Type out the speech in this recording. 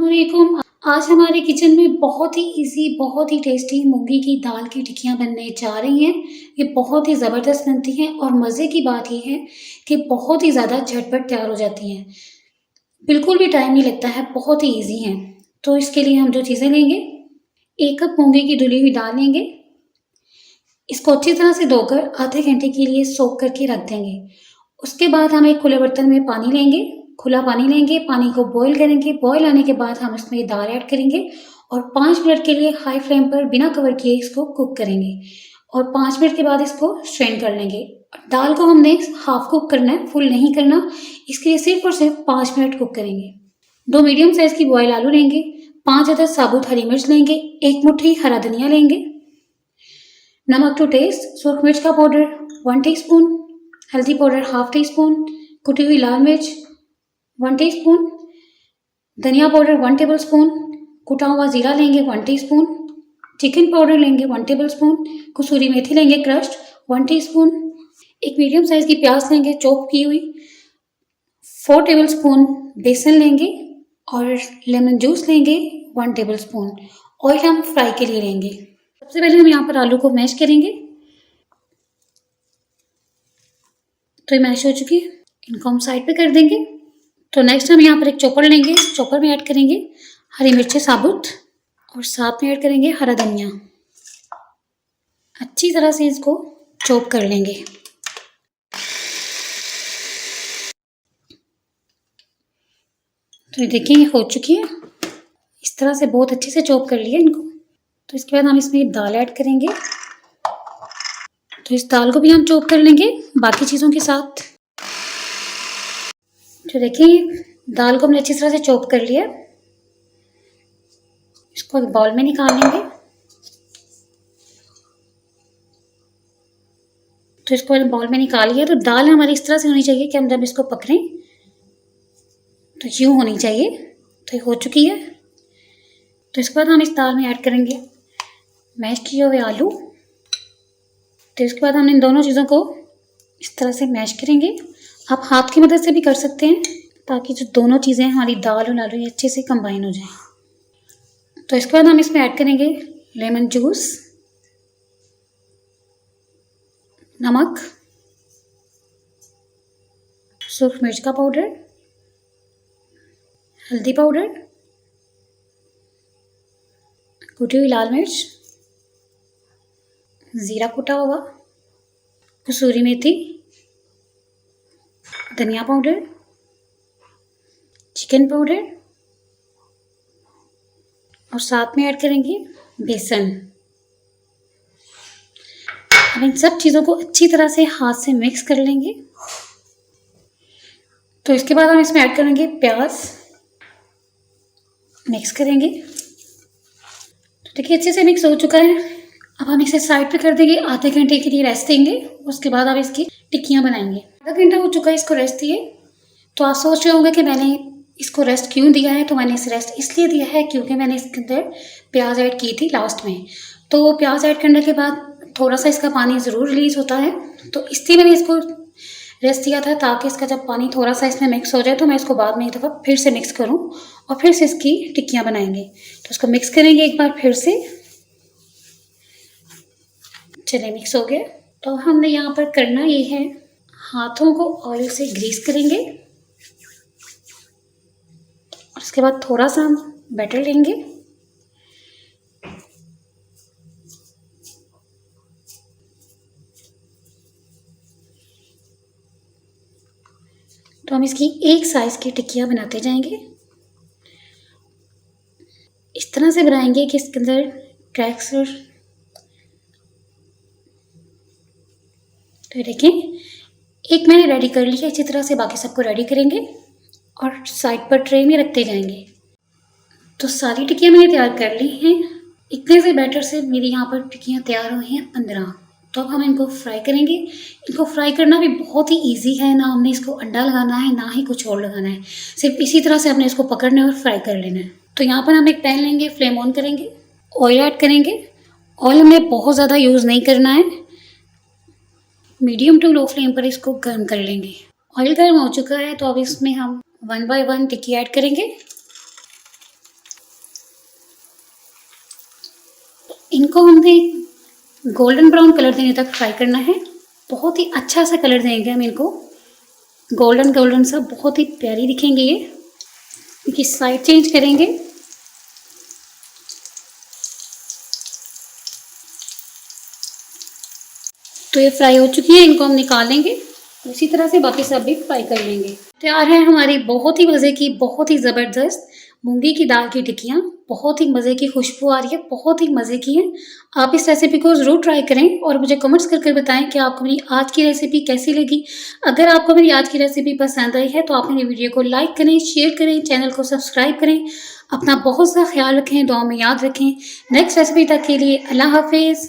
अस्सलामुअलैकुम। आज हमारे किचन में बहुत ही इजी, बहुत ही टेस्टी मूंगी की दाल की टिक्कियाँ बनने जा रही हैं। ये बहुत ही ज़बरदस्त बनती हैं और मज़े की बात ये है कि बहुत ही ज़्यादा झटपट तैयार हो जाती हैं। बिल्कुल भी टाइम नहीं लगता है, बहुत ही इजी हैं। तो इसके लिए हम जो चीज़ें लेंगे, 1 कप मूंगी की धुली हुई दाल लेंगे। इसको अच्छी तरह से धोकर आधे घंटे के लिए सोक करके रख देंगे। उसके बाद हम एक खुले बर्तन में पानी लेंगे, खुला पानी लेंगे, पानी को बॉईल करेंगे। बॉईल आने के बाद हम इसमें दाल ऐड करेंगे और 5 मिनट के लिए हाई फ्लेम पर बिना कवर किए इसको कुक करेंगे और 5 मिनट के बाद इसको स्ट्रेन कर लेंगे। दाल को हमने हाफ कुक करना है, फुल नहीं करना। इसके लिए सिर्फ और सिर्फ 5 मिनट कुक करेंगे। 2 मीडियम साइज़ की बॉयल आलू लेंगे, 5 अदद साबुत हरी मिर्च लेंगे, 1 मुट्ठी हरा धनिया लेंगे, नमक टू टेस्ट, सूरख मिर्च का पाउडर 1 टीस्पून, हल्दी पाउडर हाफ टी स्पून, कुटी हुई लाल मिर्च 1 टीस्पून, धनिया पाउडर 1 टेबलस्पून, कुटा हुआ जीरा लेंगे 1 टीस्पून, चिकन पाउडर लेंगे 1 टेबलस्पून, कसूरी मेथी लेंगे क्रश्ड 1 टीस्पून, एक मीडियम साइज़ की प्याज लेंगे चॉप की हुई, 4 टेबलस्पून बेसन लेंगे और लेमन जूस लेंगे 1 टेबलस्पून। ऑयल हम फ्राई के लिए लेंगे। सबसे पहले हम यहाँ पर आलू को मैश करेंगे। तो ये मैश हो चुकी है, इनको हम साइड पे कर देंगे। तो नेक्स्ट हम यहाँ पर एक चॉपर लेंगे, चॉपर में ऐड करेंगे हरी मिर्चें साबुत और साथ में ऐड करेंगे हरा धनिया। अच्छी तरह से इसको चॉप कर लेंगे। तो ये देखिए हो चुकी है, इस तरह से बहुत अच्छे से चॉप कर लिया इनको। तो इसके बाद हम इसमें दाल ऐड करेंगे। तो इस दाल को भी हम चॉप कर लेंगे बाकी चीज़ों के साथ। तो देखिए दाल को हमने अच्छी तरह से चॉप कर लिया। इसको एक बाउल में निकाल लेंगे। तो इसको मैंने बाउल में निकाल लिया। तो दाल हमारी इस तरह से होनी चाहिए कि हम जब इसको पकड़ें तो यूँ होनी चाहिए। तो ये हो चुकी है। तो इसके बाद हम इस दाल में ऐड करेंगे मैश किए हुए आलू। तो इसके बाद हम इन दोनों चीज़ों को इस तरह से मैश करेंगे। आप हाथ की मदद से भी कर सकते हैं ताकि जो दोनों चीज़ें हमारी दाल और आलू ये अच्छे से कंबाइन हो जाए। तो इसके बाद हम इसमें ऐड करेंगे लेमन जूस, नमक, सूरख मिर्च का पाउडर, हल्दी पाउडर, कुटी हुई लाल मिर्च, ज़ीरा कुटा हुआ, कसूरी मेथी, धनिया पाउडर, चिकन पाउडर और साथ में ऐड करेंगे बेसन। अब इन सब चीज़ों को अच्छी तरह से हाथ से मिक्स कर लेंगे। तो इसके बाद हम इसमें ऐड करेंगे प्याज, मिक्स करेंगे। तो देखिए अच्छे से मिक्स हो चुका है। अब हम इसे साइड पे कर देंगे, आधे घंटे के लिए रेस्ट देंगे। उसके बाद आप इसकी टिक्कियाँ बनाएंगे। आधा घंटा हो चुका है इसको रेस्ट दिए। तो आप सोच रहे होंगे कि मैंने इसको रेस्ट क्यों दिया है। तो मैंने इसे रेस्ट इसलिए दिया है क्योंकि मैंने इसके अंदर प्याज ऐड की थी लास्ट में। तो प्याज ऐड करने के बाद थोड़ा सा इसका पानी ज़रूर रिलीज़ होता है। तो इसलिए मैंने इसको रेस्ट दिया था ताकि इसका जब पानी थोड़ा सा इसमें मिक्स हो जाए तो मैं इसको बाद में एक दफ़ा फिर से मिक्स करूं और फिर से इसकी टिक्कियाँ बनाएंगे। तो इसको मिक्स करेंगे एक बार फिर से। चलिए मिक्स हो गया। तो हमने यहाँ पर करना ये है, हाथों को ऑयल से ग्रीस करेंगे और उसके बाद थोड़ा सा हम बैटर लेंगे। तो हम इसकी एक साइज़ की टिक्कियाँ बनाते जाएंगे। इस तरह से बनाएंगे कि इसके अंदर क्रैक्स और तो देखें एक मैंने रेडी कर लिया। इसी तरह से बाकी सबको रेडी करेंगे और साइड पर ट्रे में रखते जाएंगे। तो सारी टिक्कियाँ मैंने तैयार कर ली हैं। इतने से बैटर से मेरी यहाँ पर टिक्कियाँ तैयार हुई हैं 15। तो अब हम इनको फ्राई करेंगे। इनको फ्राई करना भी बहुत ही इजी है, ना हमने इसको अंडा लगाना है ना ही कुछ और लगाना है। सिर्फ इसी तरह से हमने इसको पकड़ना है और फ्राई कर लेना है। तो यहाँ पर हम एक पैन लेंगे, फ्लेम ऑन करेंगे, ऑयल ऐड करेंगे। ऑयल हमें बहुत ज़्यादा यूज़ नहीं करना है, मीडियम टू लो फ्लेम पर इसको गर्म कर लेंगे। ऑयल गर्म हो चुका है तो अब इसमें हम 1 बाय 1 टिक्की ऐड करेंगे। इनको हमने गोल्डन ब्राउन कलर देने तक फ्राई करना है। बहुत ही अच्छा सा कलर देंगे हम इनको, गोल्डन गोल्डन सा, बहुत ही प्यारी दिखेंगे ये। इनकी साइड चेंज करेंगे। तो ये फ्राई हो चुकी है, इनको हम निकाल लेंगे। इसी तरह से बाकी सब भी फ्राई कर लेंगे। तैयार है हमारी बहुत ही मज़े की, बहुत ही ज़बरदस्त मूंगी की दाल की टिक्कियाँ। बहुत ही मज़े की खुशबू आ रही है, बहुत ही मज़े की है। आप इस रेसिपी को ज़रूर ट्राई करें और मुझे कमेंट्स कर बताएं कि आपको मेरी आज की रेसिपी कैसी लगी। अगर आपको मेरी आज की रेसिपी पसंद आई है तो आप मेरी वीडियो को लाइक करें, शेयर करें, चैनल को सब्सक्राइब करें। अपना बहुत सा ख्याल रखें, दुआ में याद रखें। नेक्स्ट रेसिपी तक के लिए अल्लाह हाफिज़।